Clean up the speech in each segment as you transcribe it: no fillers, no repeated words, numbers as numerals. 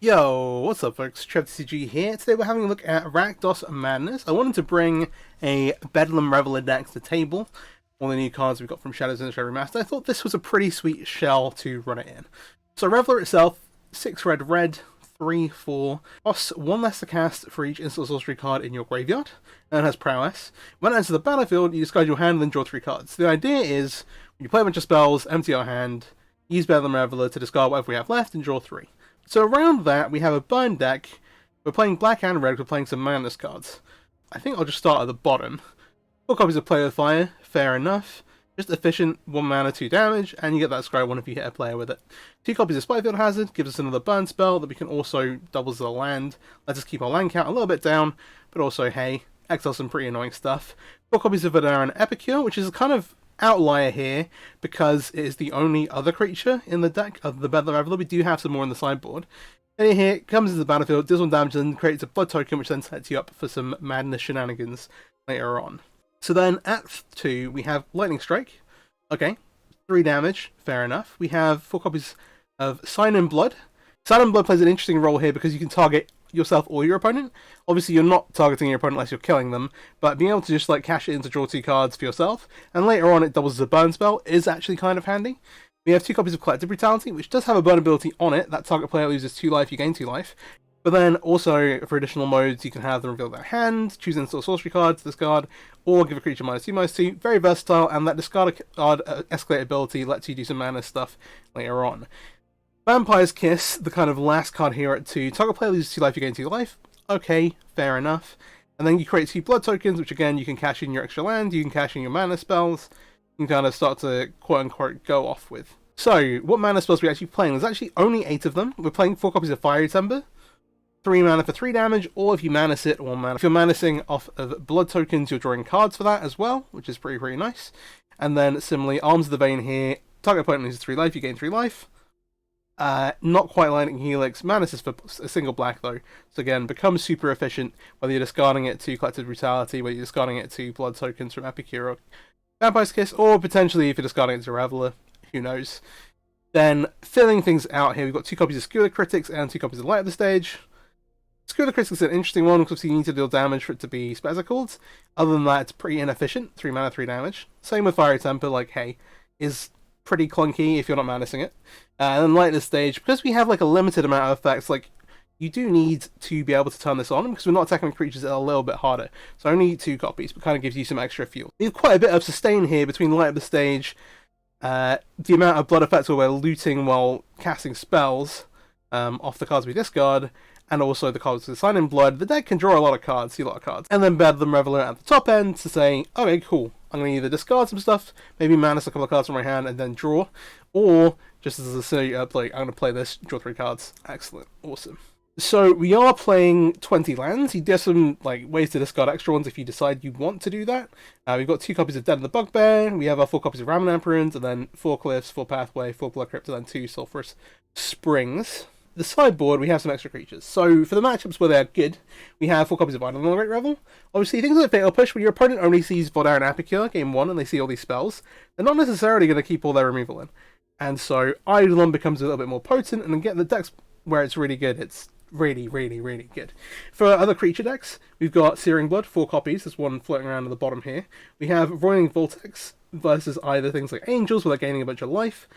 Yo, what's up folks, TrevorTCG here. Today we're having a look at Rakdos Madness. I wanted to bring a Bedlam Reveller deck to the table. All the new cards we've got from Shadows Over Innistrad Remastered. I thought this was a pretty sweet shell to run it in. So Reveller itself, 6 red, 3/4, costs 1 less to cast for each instant sorcery card in your graveyard, and it has prowess. When it enters the battlefield, you discard your hand and then draw 3 cards. The idea is, when you play a bunch of spells, empty your hand, use Bedlam Reveller to discard whatever we have left and draw 3. So around that, we have a burn deck. We're playing black and red, we're playing some madness cards. I think I'll just start at the bottom. 4 copies of Play with Fire, fair enough. Just efficient, 1 mana, 2 damage, and you get that scry 1 if you hit a player with it. 2 copies of Spyfield Hazard, gives us another burn spell that we can also double the land. Lets us keep our land count a little bit down, but also, hey, exile some pretty annoying stuff. 4 copies of Vedaran Epicure, which is a kind of outlier here because it is the only other creature in the deck of the Bedlam Reveller. We do have some more in the sideboard. And here it comes into the battlefield, deals 1 damage, and creates a blood token, which then sets you up for some madness shenanigans later on. So then at 2 we have Lightning Strike. Okay, 3 damage, fair enough. We have 4 copies of Sign in Blood. Sign in Blood plays an interesting role here because you can target yourself or your opponent. Obviously you're not targeting your opponent unless you're killing them, but being able to just like cash it in to draw 2 cards for yourself, and later on it doubles as a burn spell, is actually kind of handy. We have 2 copies of Collective Brutality, which does have a burn ability on it. That target player loses 2 life, you gain 2 life. But then also for additional modes you can have them reveal their hand, choose instant sorcery card to discard, or give a creature -2/-2. Very versatile, and that discard card escalate ability lets you do some mana stuff later on. Vampire's Kiss, the kind of last card here at 2. Target player loses 2 life, you gain 2 life. Okay, fair enough. And then you create 2 blood tokens, which again, you can cash in your extra land, you can cash in your mana spells, you can kind of start to quote-unquote go off with. So, what mana spells are we actually playing? There's actually only 8 of them. We're playing 4 copies of Fiery Temper, 3 mana for 3 damage, or if you mana sit, 1 mana. If you're manacing off of blood tokens, you're drawing cards for that as well, which is pretty nice. And then similarly, Arms of the Vein here, target opponent loses 3 life, you gain 3 life. Not quite Lightning Helix. Madness is for a single black though, so again, becomes super efficient whether you're discarding it to Collective Brutality, whether you're discarding it to blood tokens from Epicure or Vampire's Kiss, or potentially if you're discarding it to Reveller, who knows. Then, filling things out here, we've got 2 copies of Skewer the Critics and 2 copies of Light of the Stage. Skewer the Critics is an interesting one because you need to deal damage for it to be spectacled. Other than that, it's pretty inefficient, 3 mana, 3 damage. Same with Fiery Temper, like, hey, is pretty clunky if you're not manacing it. And then Light of the Stage, because we have like a limited amount of effects, like, you do need to be able to turn this on because we're not attacking creatures that are a little bit harder. So only 2 copies, but kind of gives you some extra fuel. We have quite a bit of sustain here between Light of the Stage, the amount of blood effects where we're looting while casting spells off the cards we discard, and also the cards with Sign in Blood. The deck can draw a lot of cards, see a lot of cards. And then Bedlam Reveller at the top end to say, okay, cool, I'm going to either discard some stuff, maybe mana a couple of cards from my hand and then draw, or just as a silly like, I'm going to play this, draw 3 cards. Excellent, awesome. So we are playing 20 lands. You have some like ways to discard extra ones if you decide you want to do that. We've got 2 copies of Dead and the Bugbear, we have our 4 copies of Ramanamp Ruins, and then 4 Cliffs, 4 Pathway, 4 Blood Crypt, and then 2 Sulphurous Springs. The sideboard, we have some extra creatures. So for the matchups where they're good, we have 4 copies of Idle Great Revel. Obviously, things like Fatal Push, when your opponent only sees Vedaran Epicure game 1 and they see all these spells, they're not necessarily going to keep all their removal in. And so Eidolon becomes a little bit more potent, and again, the decks where it's really good, it's really good. For other creature decks, we've got Searing Blood, 4 copies, there's 1 floating around at the bottom here. We have Roiling Vortex versus either things like Angels, where they're gaining a bunch of life,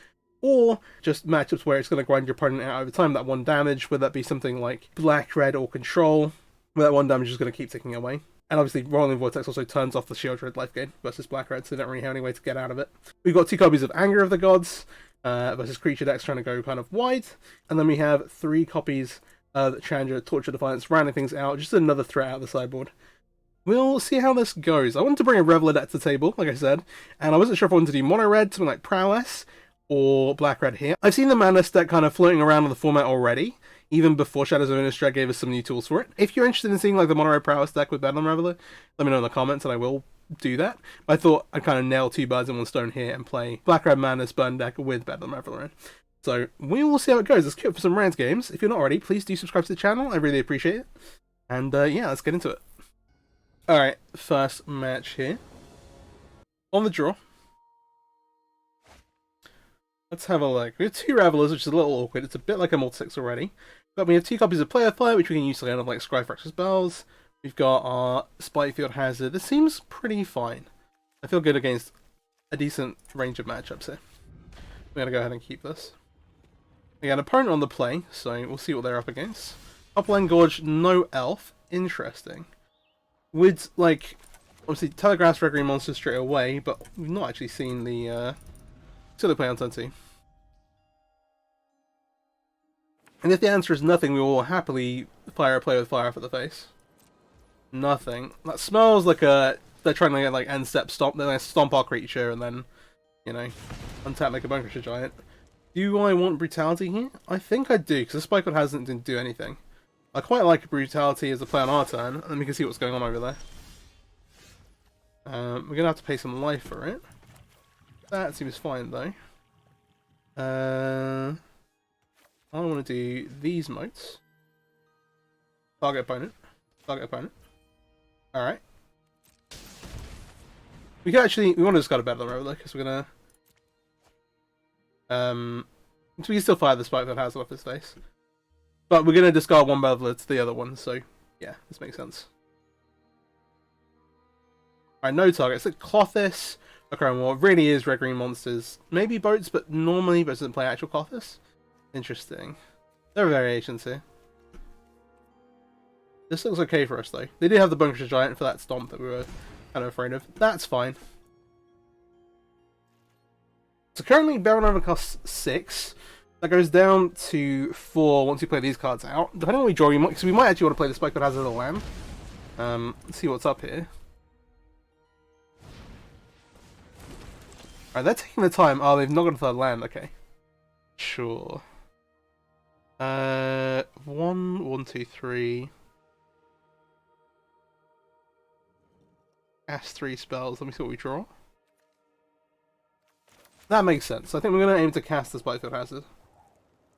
or just matchups where it's going to grind your opponent out over time, that 1 damage, whether that be something like Black, Red, or Control, where that 1 damage is going to keep ticking away. And obviously, Roiling Vortex also turns off the Shield Red life gain versus Black Red, so they don't really have any way to get out of it. We've got 2 copies of Anger of the Gods versus creature decks trying to go kind of wide. And then we have 3 copies of Challenger, Torture Defiance, rounding things out, just another threat out of the sideboard. We'll see how this goes. I wanted to bring a Reveller deck to the table, like I said, and I wasn't sure if I wanted to do Mono Red, something like Prowess, or Black Red here. I've seen the Madness deck kind of floating around in the format already, even before Shadows Over Innistrad gave us some new tools for it. If you're interested in seeing like the Mono Red Prowess deck with Bedlam Reveller, let me know in the comments and I will do that. But I thought I'd kind of nail 2 birds in 1 stone here and play Black Red Madness Burn deck with Bedlam Reveller in. So we will see how it goes. Let's queue up for some Rants games. If you're not already, please do subscribe to the channel. I really appreciate it. And yeah, let's get into it. Alright, first match here. On the draw. Let's have a look. We have 2 Revelers, which is a little awkward. It's a bit like a multi-6 already. But we have 2 copies of Player Fire, which we can use to land like Scry Fracture spells. We've got our Spikefield Hazard. This seems pretty fine. I feel good against a decent range of matchups here. We're gonna go ahead and keep this. We got an opponent on the play, so we'll see what they're up against. Upland Gorge, no elf. Interesting. Would, like, obviously telegraphs Red Green Monsters straight away, but we've not actually seen the play on turn 2. And if the answer is nothing, we will happily fire a play with fire for the face. Nothing. That smells like they're trying to get like end step stomp. They're going to stomp our creature and then, you know, untap like a Bone Crusher Giant. Do I want Brutality here? I think I do, because the Spikefield hasn't didn't do anything. I quite like Brutality as a play on our turn, and then we can see what's going on over there. We're going to have to pay some life for it. That seems fine, though. I want to do these motes. Target opponent. Target opponent. Alright. We can actually... We want to discard a Bedlam Reveller, because we're going to... we can still fire the Spike that has it off his face. But we're going to discard one Reveller to the other one, so... Yeah, this makes sense. Alright, no targets. So Clothis. Okay, well, it really is Red Green Monsters. Maybe Boats, but normally Boats doesn't play actual Clothis. Interesting. There are variations here. This looks okay for us, though. They did have the Bone Crusher Giant for that stomp that we were kind of afraid of. That's fine. So currently, Bedlam Reveller costs 6. That goes down to 4 once you play these cards out. Depending on what we draw, we might actually want to play the Spikefield Hazard of the Lamb. Let's see what's up here. Alright, they're taking the time. Oh, they've not got a third land. Okay. Sure. 1, 2, 3. Cast 3 spells. Let me see what we draw. That makes sense. I think we're going to aim to cast the Spikefield Hazard.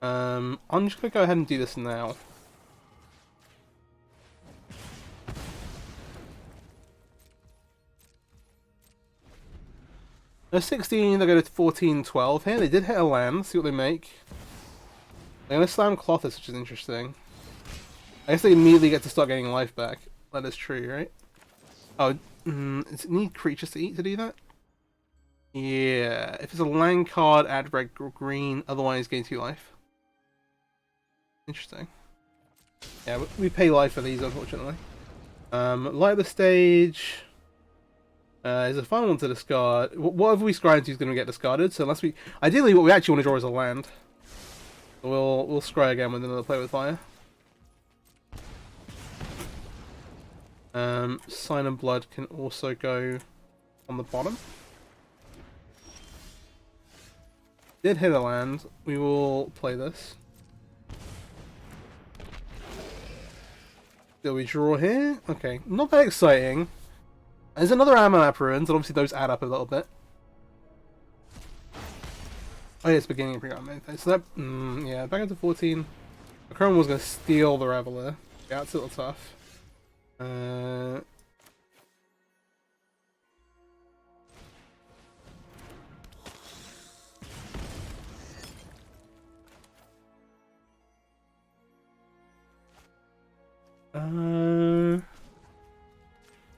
I'm just going to go ahead and do this now. They're 16, they go to 14, 12 here. They did hit a land. See what they make. They're going to slam Clothis, which is interesting. I guess they immediately get to start getting life back. That is true, right? Oh, does it need creatures to eat to do that? Yeah, if it's a land card, add red or green, otherwise gain 2 life. Interesting. Yeah, we pay life for these, unfortunately. Light the stage. Is a fun one to discard. Whatever we scry into is going to get discarded, so unless we... Ideally, what we actually want to draw is a land. So we'll scry again with another play with fire. Sign of Blood can also go on the bottom. Did hit a land. We will play this. Do we draw here? Okay, not that exciting. There's another Amalap Ruins, and obviously those add up a little bit. Oh yeah, it's beginning of pre-game. So that, yeah, back into 14. The Chrome was going to steal the Reveller. Yeah, it's a little tough.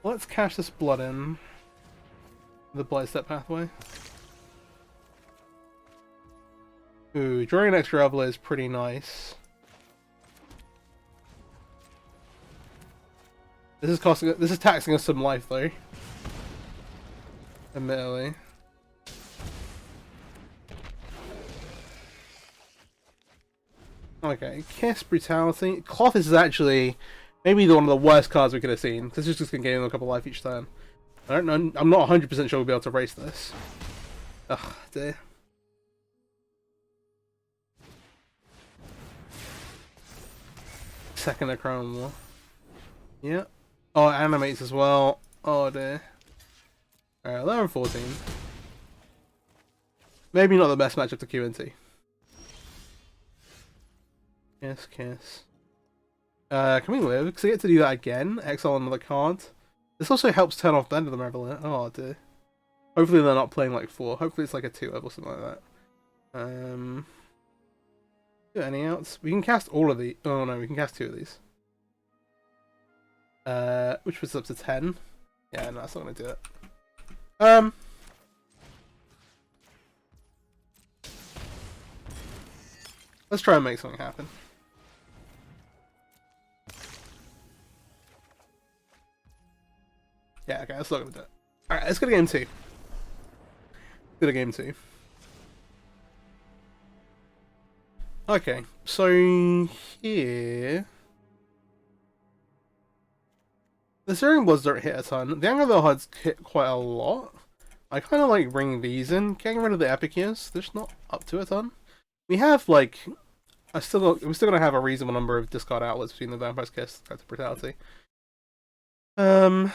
Let's cash this blood in. The Blightstep pathway. Ooh, drawing an extra Reveller is pretty nice. This is taxing us some life though. Admittedly. Okay, Kiss, Brutality. Clothis is actually maybe one of the worst cards we could have seen. This is just going to gain a couple of life each turn. I don't know. I'm not 100% sure we'll be able to race this. Ugh, dear. Second Acron War. Yeah. Oh, it animates as well. Oh dear. Alright, 11 14. Maybe not the best matchup to QNT. Kiss, kiss. Can we live? Because I get to do that again. Exile another card. This also helps turn off Bedlam Reveller. Oh dear. Hopefully they're not playing like 4. Hopefully it's like a 2 or something like that. Do any outs? We can cast all of the. Oh no, we can cast 2 of these. Which was up to 10. Yeah, no, that's not gonna do it. Let's try and make something happen. Yeah, okay, that's not gonna do it. Alright, let's go to game 2. Go to game 2. Okay, so here... The Searing Bloods don't hit a ton. The Anger Hearts hit quite a lot. I kind of like bringing these in. Getting rid of the Epic Years, they're just not up to a ton. We have, like... we're still gonna have a reasonable number of discard outlets between the Vampire's Kiss and Active Brutality. I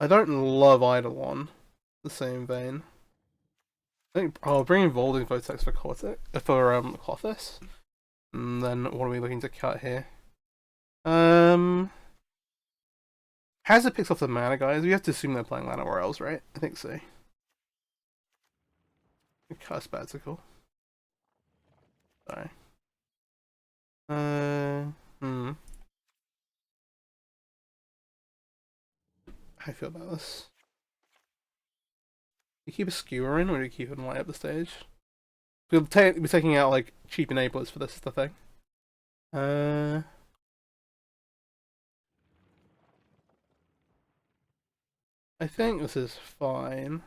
don't love either one. The same vein. I think I'll bring in Volving Vortex for Clothis. And then what are we looking to cut here? Hazard picks off the mana guys. We have to assume they're playing Llanowar Elves, right? I think so. Cut a Spectacle. Sorry. How do I feel about this? Do you keep a Skewer in, or do you keep it and light up the stage? We'll be taking out like cheap enablers for this is the thing. I think this is fine.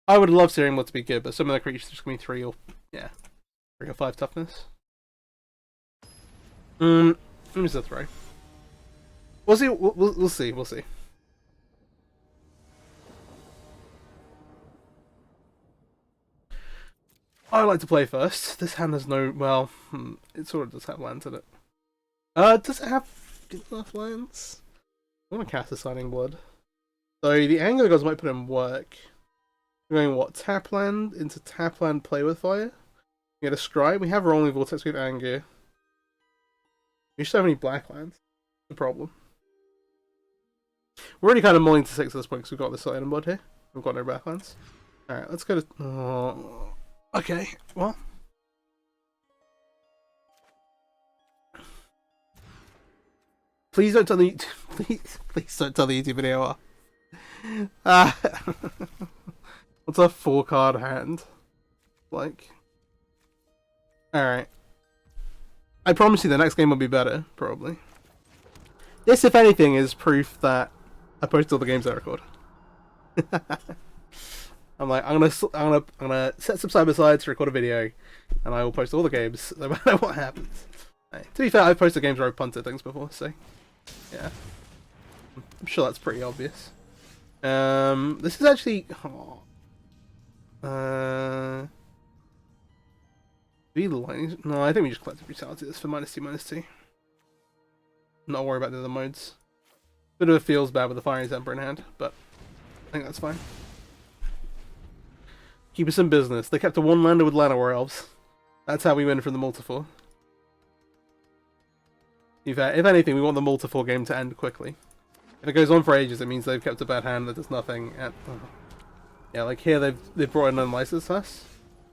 I would love Searing Blood to be good, but some of the creatures just give me 3 or 3 or 5 toughness. Let me just throw. We'll see. We'll see. We'll see. I like to play first. This hand has no... Well, it sort of does have lands in it. Does it have enough lands? I want to cast a Shining Blood. So the Anger Gods might put in work. We're going, what? Tap land into tap land, play with fire? We get a Scribe. We have Rolling Vortex with Anger. We just don't have any black lands. The problem. We're already kind of mulling to 6 at this point because we've got this Shining Blood here. We've got no black lands. Alright, let's go to... Okay, well. Please don't tell the please don't tell the YouTube video off. What's a 4-card hand? Like. Alright. I promise you the next game will be better, probably. This, if anything, is proof that I post all the games I record. I'm like, I'm gonna set some time aside to record a video, and I will post all the games, no matter what happens. Right. To be fair, I've posted games where I've punted things before, so yeah, I'm sure that's pretty obvious. This is actually, lightning? No, I think we just collected brutality. This for -2/-2. Not worry about the other modes. Bit of a feels bad with the Fiery Temper in hand, but I think that's fine. Keep us in business. They kept a 1-lander with Llanowar Elves. That's how we win from the multi-4. If anything, we want the multi-4 game to end quickly. If it goes on for ages, it means they've kept a bad hand that does nothing. Yeah, like here they've brought in Unlicensed us.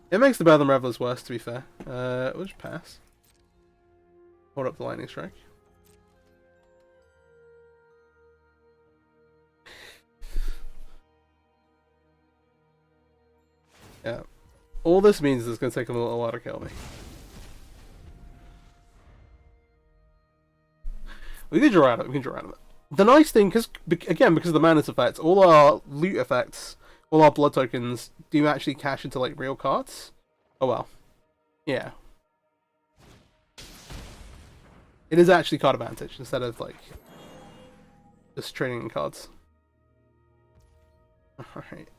It makes the Bedlam Revelers worse, to be fair. We'll just pass. Hold up the Lightning Strike. Yeah. All this means is it's going to take them a little while to kill me. We can draw out of it. We can draw out of it. The nice thing, because of the Madness effects, all our loot effects, all our blood tokens do actually cash into like real cards. Oh well. Yeah. It is actually card advantage instead of like just trading in cards. Alright.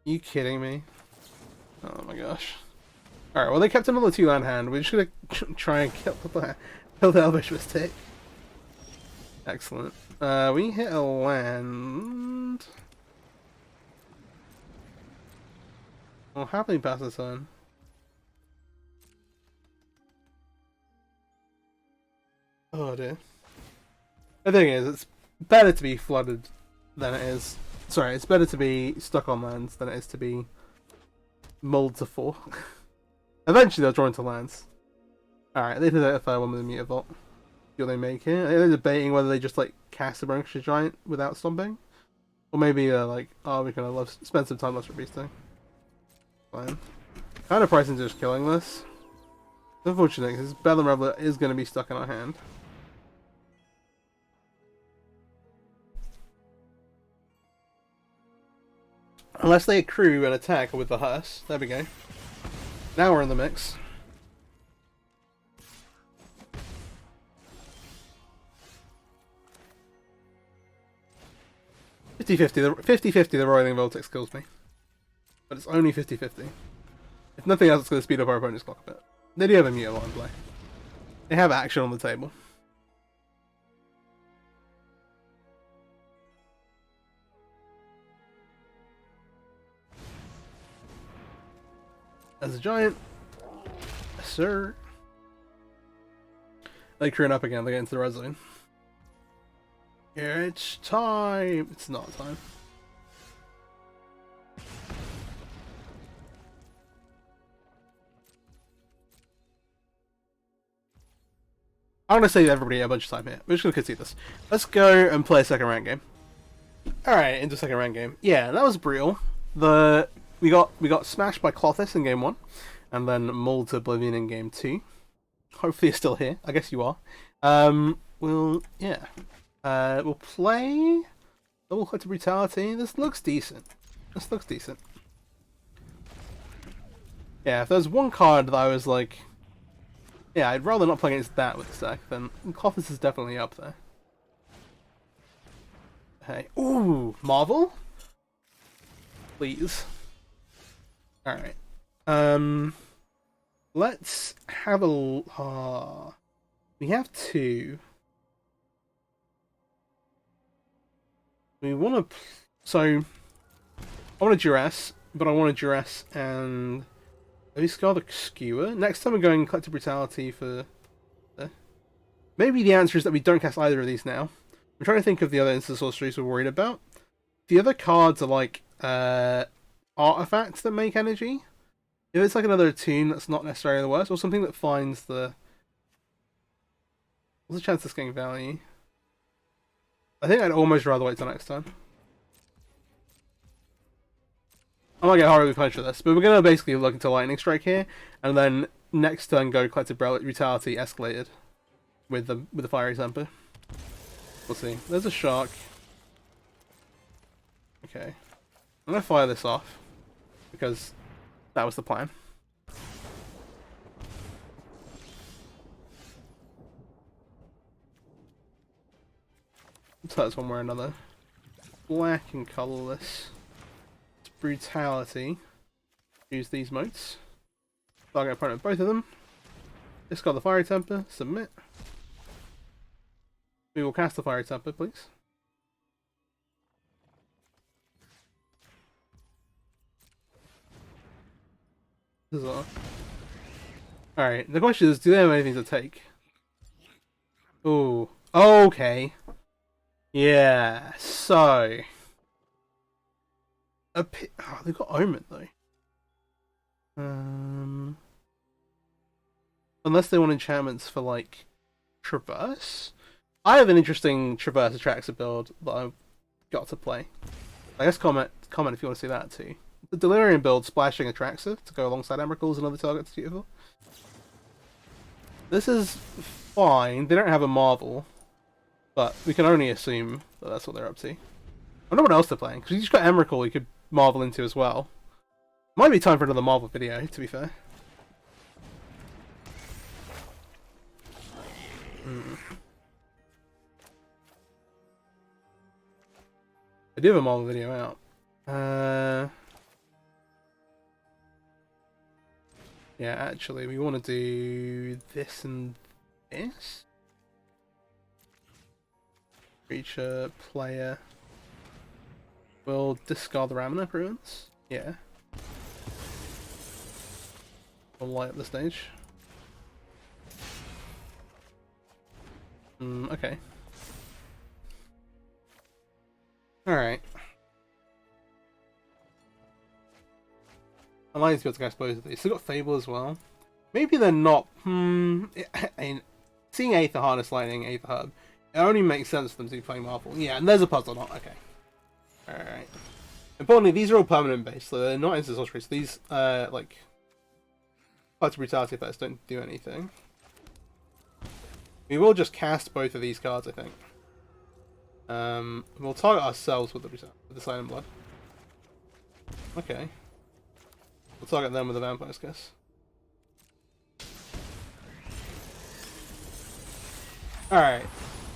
You kidding me? Oh my gosh. Alright, well they kept another 2-land hand. We're just gonna try and kill the Elvish Mistake. Excellent. We hit a land. I'll happily pass this on. Oh dear. The thing is, it's better to be flooded than it is. Sorry, it's better to be stuck on lands than it is to be mulled to 4. Eventually they'll draw into lands. Alright, they did a third one with a Meteor Vault. See what they make here. They're debating whether they just like cast the Brunkish Giant without stomping. Or maybe they're like, oh, we're gonna spend some time less beasting. Fine. Kind of pricing just killing this. It's unfortunate because Bedlam Reveller is going to be stuck in our hand. Unless they accrue an attack with the hearse. There we go. Now we're in the mix. The Roiling Voltex kills me. But it's only 50-50. If nothing else, it's going to speed up our opponent's clock a bit. They do have a Meteor Vault in play. They have action on the table. As a giant. Yes, sir. They crewing up again, they're getting to the red zone. It's time! It's not time. I'm gonna save everybody a bunch of time here. We're just gonna concede this. Let's go and play a second round game. Alright, into second round game. Yeah, that was brutal. We got smashed by Clothis in game 1, and then mauled to Oblivion in game 2. Hopefully you're still here. I guess you are. We'll play Double Click to Brutality. This looks decent. Yeah, if there's one card that I was like, yeah, I'd rather not play against that with the deck, then Clothis is definitely up there. Hey, ooh, Marvel? Please. Alright. Let's have a... we have two. We want to... So, I want to Duress, but I want to Duress and... Maybe Scar the Skewer? Next time we're going Collective Brutality for... Maybe the answer is that we don't cast either of these now. I'm trying to think of the other instant sorceries we're worried about. The other cards are like artifacts that make energy. If it's like another attune, that's not necessarily the worst, or something that finds the... What's the chance of this getting value? I think I'd almost rather wait till next time. I might get horribly punished for this, but we're going to basically look into Lightning Strike here, and then next turn go Collective Brutality escalated with the Fiery Temper. We'll see. There's a shark. Okay. I'm going to fire this off, because that was the plan. So that's one way or another. Black and colourless. It's Brutality. Use these motes. Target opponent both of them. Discard the Fiery Temper. Submit. We will cast the Fiery Temper, please. Alright, the question is, do they have anything to take? Ooh. Okay. Yeah, so... oh, they've got Omen, though. Unless they want enchantments for, like, Traverse? I have an interesting Traverse Atraxa build that I've got to play. I guess comment if you want to see that, too. The Delirium build, splashing Atraxa to go alongside Emrakul's and other targets, beautiful. This is fine. They don't have a Marvel. But we can only assume that that's what they're up to. I wonder what else they're playing, because you just got Emrakul you could Marvel into as well. Might be time for another Marvel video, to be fair. I do have a Marvel video out. Yeah, actually, we want to do this and this. Creature, player. We'll discard the Ramina Ruins. Yeah. We'll light up the stage. Okay. Alright. I like to be able to cast both of these. Still got Fable as well. Maybe they're not. Seeing Aether Harness Lightning, Aether Hub, it only makes sense for them to be playing Marvel. Yeah, and there's a puzzle knot. Okay. Alright. Importantly, these are all permanent based, so they're not instant sorcery. So these, like, Flight to Brutality effects don't do anything. We will just cast both of these cards, I think. We'll target ourselves with the Silent Blood. Okay. We'll target them with the Vampire's Kiss. Alright.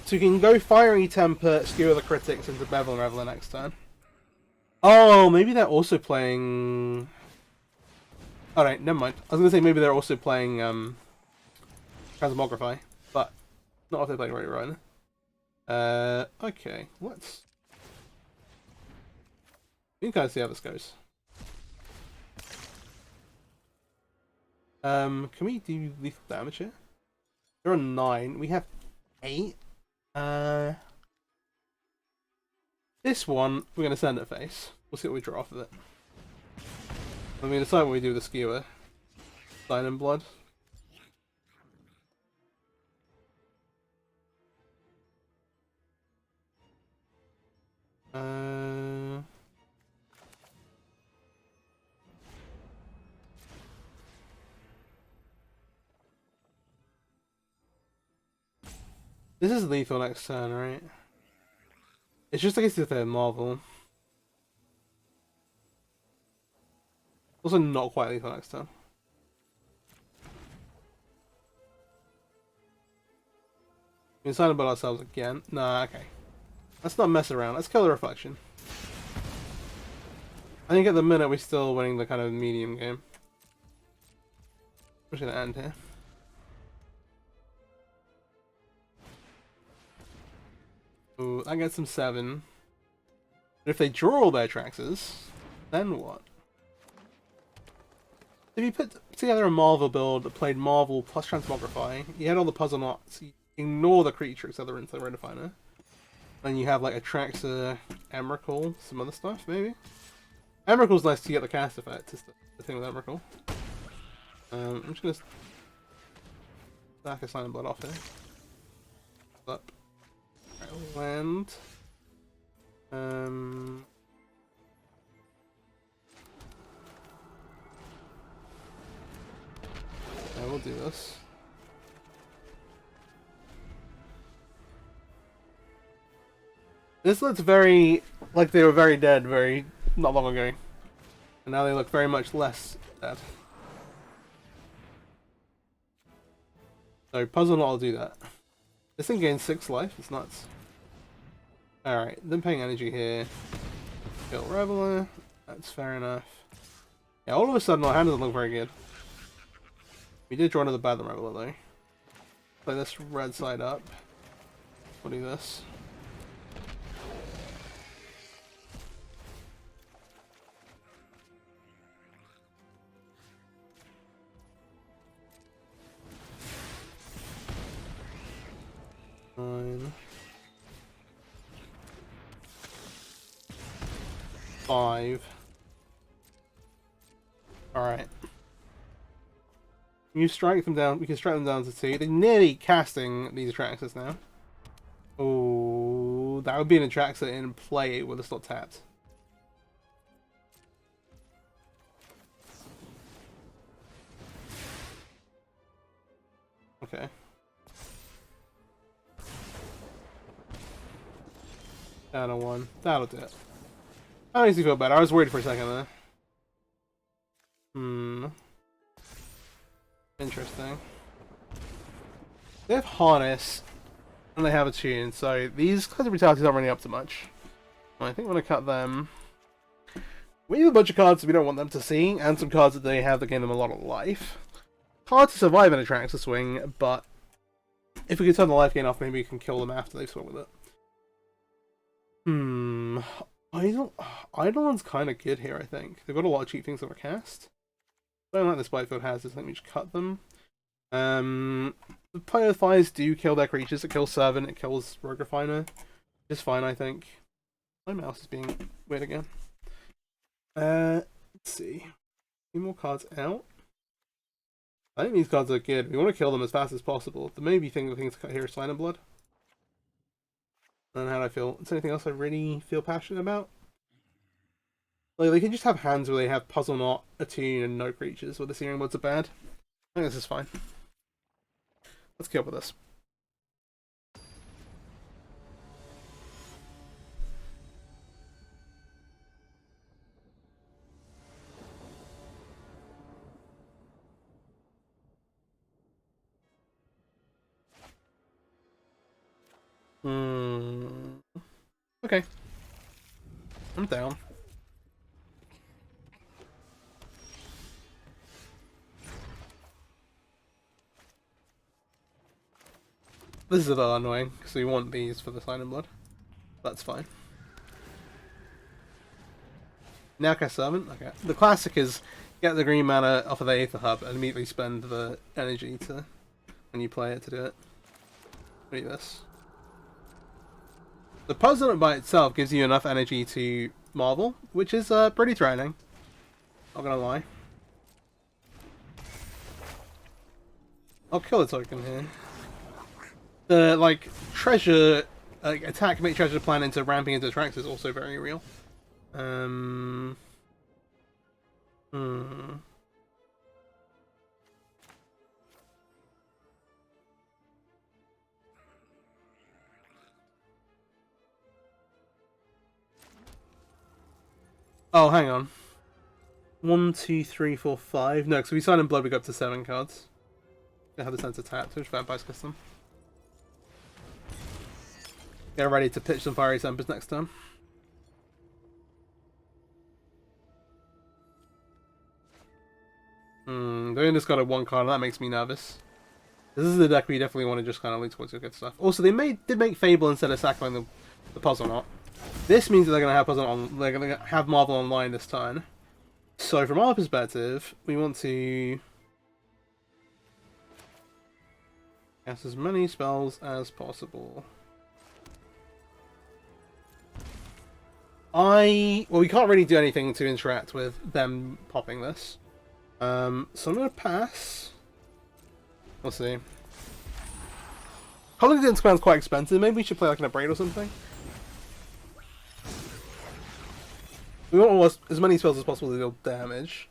So we can go Fiery Temper, Skewer the Critics into Bedlam Reveller next turn. Oh, maybe they're also playing... Alright, never mind. I was going to say maybe they're also playing Transmogrify, but not if they play Right. Okay, let's... You can kind of see how this goes. Can we do lethal damage here? There are 9. We have 8. This one, we're going to send it face. We'll see what we draw off of it. Let me decide what we do with the skewer. Silent Blood. This is lethal next turn, right? It's just against the Marvel. Also not quite lethal next turn. We can sign about ourselves again. Nah, okay. Let's not mess around. Let's kill the Reflection. I think at the minute we're still winning the kind of medium game. I'm just gonna end here. Ooh, that gets them 7. But if they draw all their Traxxas, then what? If you put together a Marvel build that played Marvel plus Transmogrify, you had all the puzzle knots, you ignore the creatures that are into the Redefiner, and you have like a Traxxa, Emrakul, some other stuff maybe? Emrakul's nice to get the cast effect, is the thing with Emrakul. I'm just gonna stack a Silent Blood off here. Up. Right, land. Yeah, we'll do this. This looks very like they were very dead not long ago. And now they look very much less dead. So puzzle knot will do that. This thing gains 6 life, it's nuts. Alright, then paying energy here. Kill Reveller, that's fair enough. Yeah, all of a sudden our hand doesn't look very good. We did draw another Bedlam Reveller though. Play this red side up. We'll do this. Nine. 5. Alright. You strike them down. We can strike them down to 2. They're nearly casting these Atraxas now. Oh, that would be an Atraxa in play with it's not tapped. Okay. Down to 1. That'll do it. I honestly feel better. I was worried for a second there. Interesting. They have Harness, and they have a Tune, so these kinds of brutalities aren't really up to much. I think I'm going to cut them. We have a bunch of cards that we don't want them to see, and some cards that they have that gain them a lot of life. Hard to survive in a Traxxas swing, but if we can turn the life gain off, maybe we can kill them after they swing with it. Eidolon's kind of good here, I think. They've got a lot of cheap things over cast. I don't like this Whitefield has this, let me just cut them. The Pyrophies do kill their creatures. It kills Servant, it kills Rogue Refiner. It's fine, I think. My mouse is being weird again. Let's see. 2 more cards out. I think these cards are good. We want to kill them as fast as possible. The maybe thing to cut here is Sign of Blood. And how do I feel? Is there anything else I really feel passionate about? Like, they can just have hands where they have Puzzle Knot, Attune, and no creatures, where the Searing Bloods are bad. I think this is fine. Let's kill with this. Okay. I'm down. This is a little annoying, because we want these for the Sign of Blood. That's fine. Now cast Servant? Okay. The classic is get the green mana off of the Aether Hub and immediately spend the energy to when you play it to do it. Do this. The puzzle by itself gives you enough energy to marvel, which is pretty threatening. Not gonna lie. I'll kill the token here. The like treasure, attack make treasure plan into ramping into tracks is also very real. Oh, hang on. 1, 2, 3, 4, 5. No, because we sign in blood, we go up to 7 cards. They have the sense of tap, which vampires custom. Get ready to pitch some fiery Tempers next time. Doing this got a 1 card, and that makes me nervous. This is the deck where you definitely want to just kind of lean towards your good stuff. Also, they did make Fable instead of sacrificing the Puzzle Knot. This means that they're going to have Puzzle on. They're going to have Marvel online this turn. So, from our perspective, we want to cast as many spells as possible. Well, we can't really do anything to interact with them popping this. So I'm going to pass. We'll see. Public Instagram's quite expensive. Maybe we should play like an Abrade or something. We want as many spells as possible to deal damage.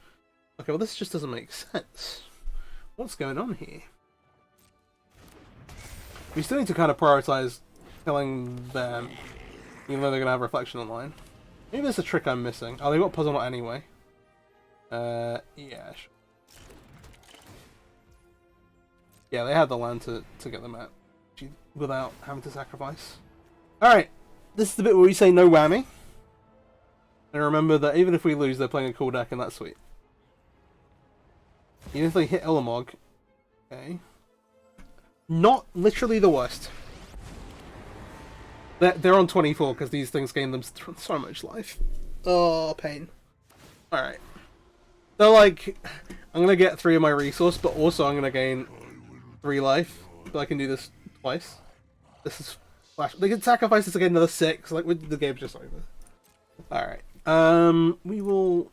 Okay, well this just doesn't make sense. What's going on here? We still need to kind of prioritize killing them, even though they're going to have Reflection online. Maybe there's a trick I'm missing. Oh, they got Puzzle Knot anyway. Yeah, sure. Yeah, they had the land to get them out without having to sacrifice. Alright, this is the bit where we say no whammy. And remember that even if we lose, they're playing a cool deck, and that's sweet. Even if they hit Ulamog, okay. Not literally the worst. They're on 24 because these things gain them so much life. Oh, pain. Alright. They're like, I'm gonna get 3 of my resource, but also I'm gonna gain 3 life. But I can do this twice. This is flash. They can sacrifice this to get another 6. Like, the game's just over. Alright. We will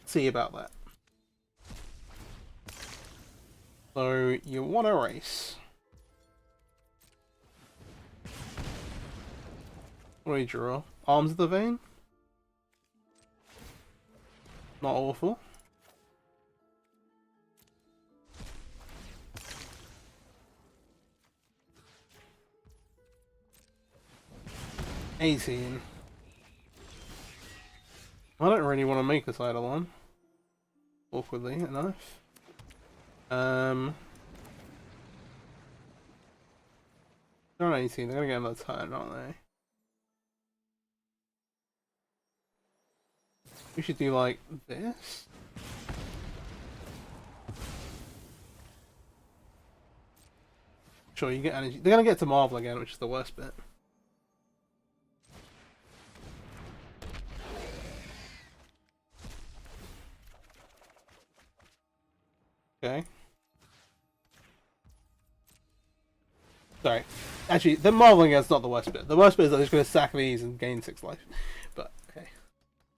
see about that. So, you want to race. What do you draw? Arms of the Vein? Not awful. $18. I don't really want to make this Eidolon. Awkwardly enough. They're on 18, they're gonna get another turn, aren't they? We should do like this. Sure, you get energy. They're gonna get to Marvel again, which is the worst bit. Okay. Sorry. Actually, the marveling is not the worst bit. The worst bit is that they're just going to sack these and gain 6 life. But, okay.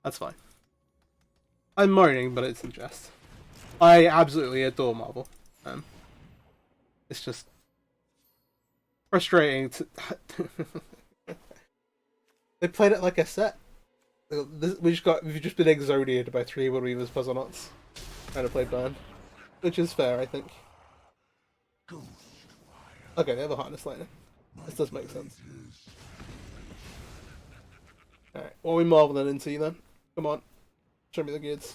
That's fine. I'm moaning, but it's in jest. I absolutely adore Marvel. It's just frustrating to... They played it like a set. We've just been exodiated by 3 Wood Weavers Puzzle Knots trying to play Burn, which is fair, I think. Okay, they have a Harness Lightning. This does make sense. Alright, what are we marveling into then? Come on, show me the goods.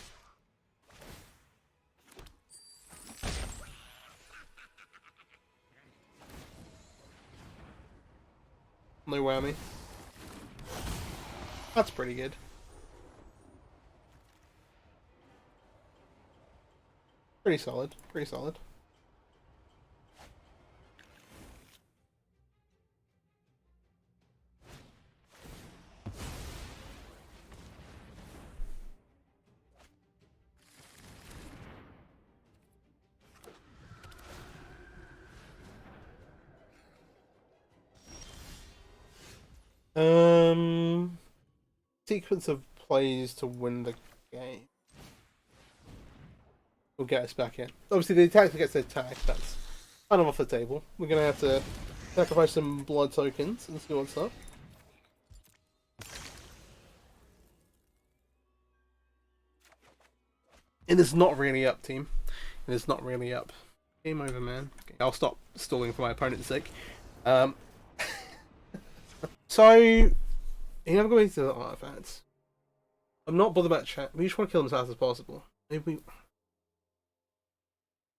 No whammy. That's pretty good. Pretty solid. Pretty solid. Sequence of plays to win the game will get us back in. Obviously, the attack that gets attacked, that's kind of off the table. We're gonna have to sacrifice some blood tokens and see what's up. It is not really up, team. It is not really up. Game over, man. Okay, I'll stop stalling for my opponent's sake. So, you're never going to the artifacts. I'm not bothered about chat. We just want to kill them as fast as possible. Maybe we... Are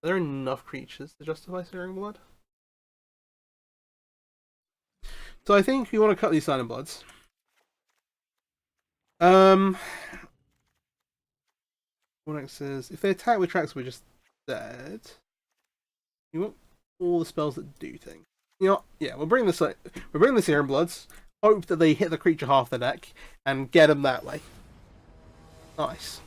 there enough creatures to justify Searing Blood? So I think we want to cut these Silent Bloods. What next says, if they attack with tracks, we're just dead. You want all the spells that do things. You know what? Yeah, we'll bring the Searing Bloods. Hope that they hit the creature half the deck and get them that way. Nice.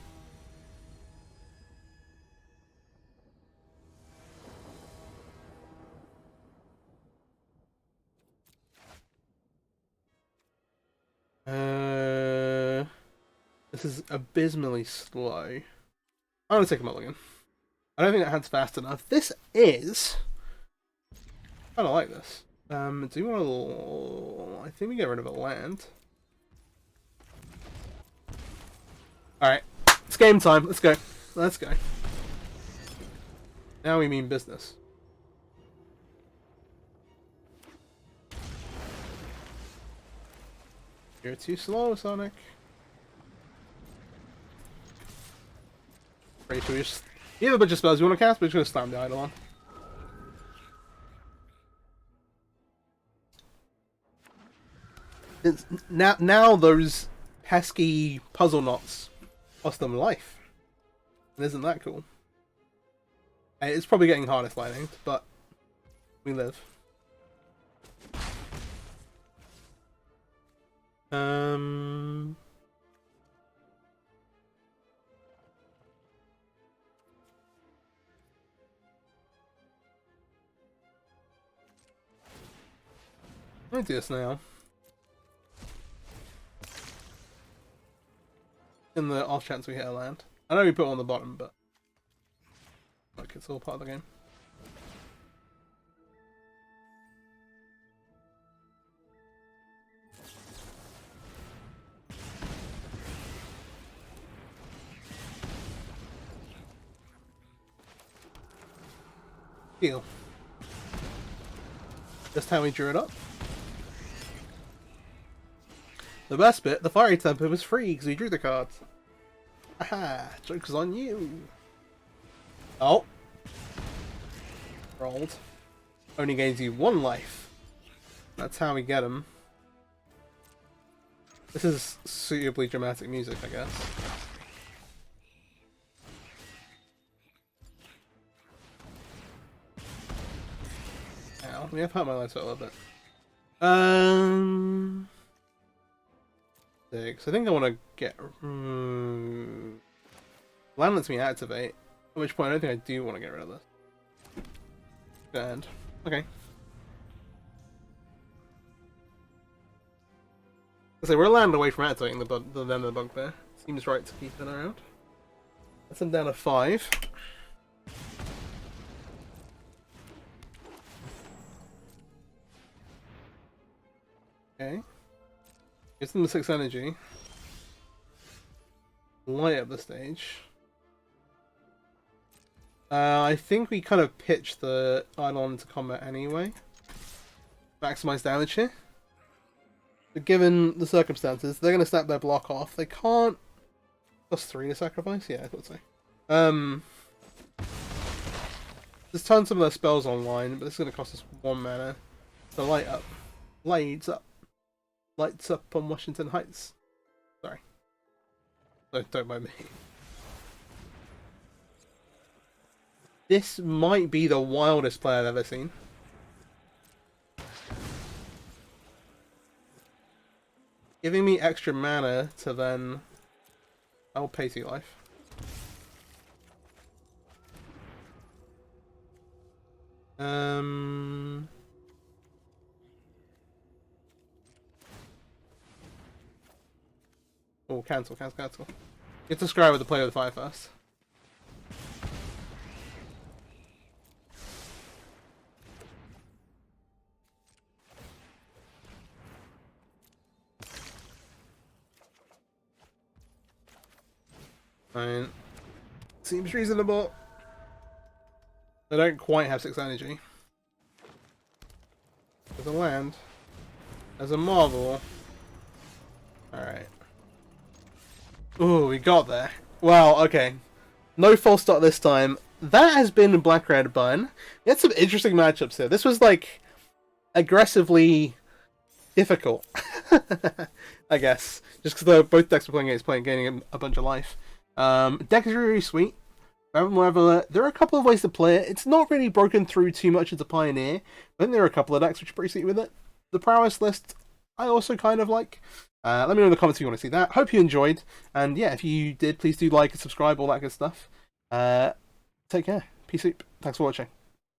This is abysmally slow. I'm gonna take a mulligan. I don't think that hand's fast enough. This is... I don't like this. Do you want to... I think we get rid of a land. Alright. It's game time. Let's go. Let's go. Now we mean business. You're too slow, Sonic. Pretty sure we just... You have a bunch of spells you want to cast, but we're just going to slam the idol on. Now those pesky puzzle knots cost them life. And isn't that cool? It's probably getting Harness Lightning, but we live. Let me do this now. In the off chance we hit a land. I know we put it on the bottom, but like it's all part of the game. Heal. Just how we drew it up. The best bit, the Fiery Temper was free because we drew the cards. Aha! Joke's on you! Oh! Rolled. Only gains you 1 life. That's how we get him. This is suitably dramatic music, I guess. Ow, we have hurt my life a little bit. 6. I think I want to get... Land lets me activate, at which point I don't think I do want to get rid of this. And okay. So we're a land away from activating the bugbear. Seems right to keep it around. That's him down to 5. Okay. Gives them the 6 energy. Light up the stage. I think we kind of pitched the Eidolon into combat anyway. Maximize damage here. But given the circumstances, they're going to snap their block off. They can't... +3 to sacrifice? Yeah, I thought so. Just turn some of their spells online, but this is going to cost us 1 mana. So light up. Lights up. Lights up on Washington Heights. Sorry. Don't mind me. This might be the wildest play I've ever seen. Giving me extra mana to then... I'll pay to life. Oh, cancel. You have to scry with the play with the fire first. Fine. Seems reasonable. They don't quite have 6 energy. There's a land. There's a marvel. Alright. Ooh, we got there. Wow, okay. No false start this time. That has been Black-Red Bun. We had some interesting matchups here. This was, like, aggressively difficult. I guess. Just because both decks were playing against gaining a bunch of life. Deck is really sweet. Bedlam Reveller, there are a couple of ways to play it. It's not really broken through too much as a Pioneer. I think there are a couple of decks which are pretty sweet with it. The Prowess list, I also kind of like. Let me know in the comments if you want to see that. Hope you enjoyed. And yeah, if you did, please do like and subscribe, all that good stuff. Take care. Peace out. Thanks for watching.